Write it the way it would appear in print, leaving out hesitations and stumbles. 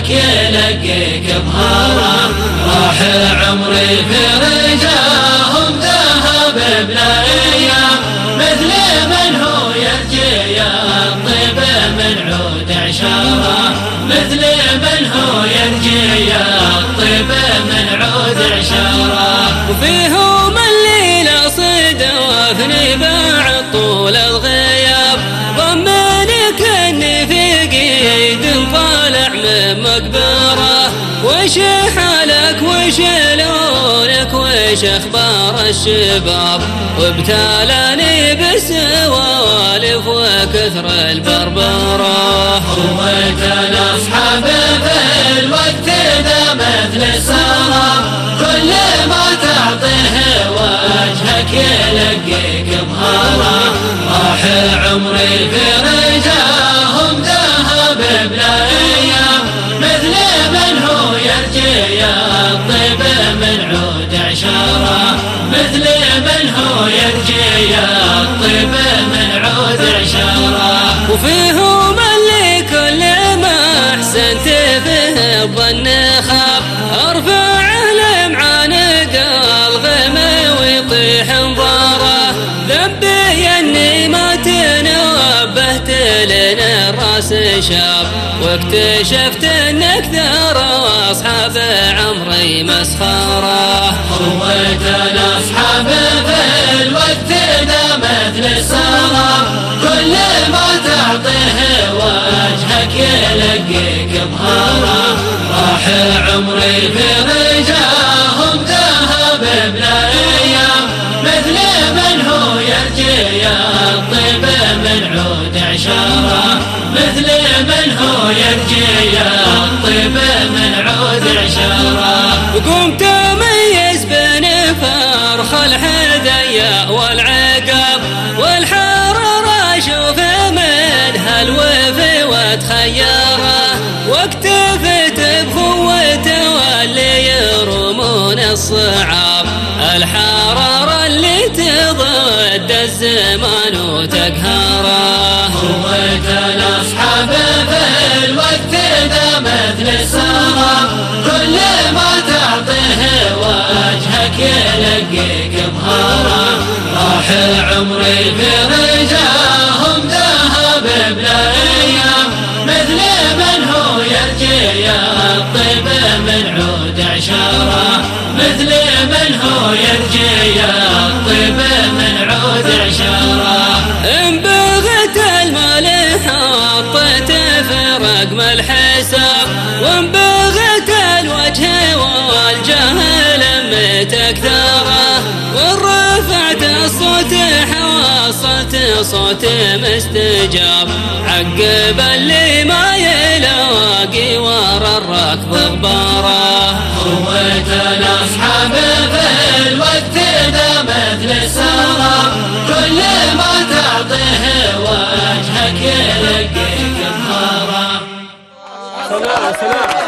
وجهك يلقيك بهاره. راح عمري في رجاهم ذهب بلا ايام، مثل من هو يرجي الطيب من عود عشاره، مثل من هو يرجي الطيب من عود عشاره. وفيهم الليلة صيد وافني بعد طول الغياب، ضمني كني في قيد طالع من مقبره. وش حالك وش لونك وش اخبار الشباب، وابتالاني بالسوالف وكثر البربره. هويت الاصحاب في الوقت ذا مثل السراب، كل ما تعطيه وجهك يلقيك بهاره. راح عمري في رجاهم ذهب بلا ايام، مثل من هو يرجي الطيب من عود عشاره، مثل من هو يرجي الطيب من عود عشاره. وفيهم اللي كل ما احسنت فيه الظن خاب، ارفعه لمعانق الغم ويطيح انظاره. ذنبي اني ما تنبهت لنا الراس شاب، واكتشفت ان اكثر اصحاب عمري مسخره. هويت الاصحاب في الوقت ذا مثل السراب، كل ما تعطيه وجهك يلقيك بهاره. راح عمري في رجاهم ذهب بلا ايام، مثل من هو يرجي الطيب من عود عشاره، مثل من هو يرجي الطيب من عود عشاره. وقمت اميز بين فرخ الحذيا والعقاب، والحراره اشوف منها الوفي واتخيره. واكتفيت بقوته واللي يرمون الصعاب، الحراره اللي تضد الزمان وتقهره. هويت الاصحاب في الوقت ذا مثل السراب، كل ما تعطيه وجهك يلقيك بهاره. راح عمري في رجاهم ذهب بلا ايام، مثل من هو يرجي الطيب من عود عشاره، مثل من هو يرجي الطيب من عود عشاره. إن بغيت المال حطيته في رقم الحساب، وإن بغيت الوجه والجاه لميت أكثره. وإن رفعت الصوت حوصلت صوت مستجاب، عقب اللي ما يلاقي ورا الركض غباره. هويت الاصحاب في الوقت ذا مثل السراب، كل ما تعطيه وجهك يلقيك بهاره. سلام سلام.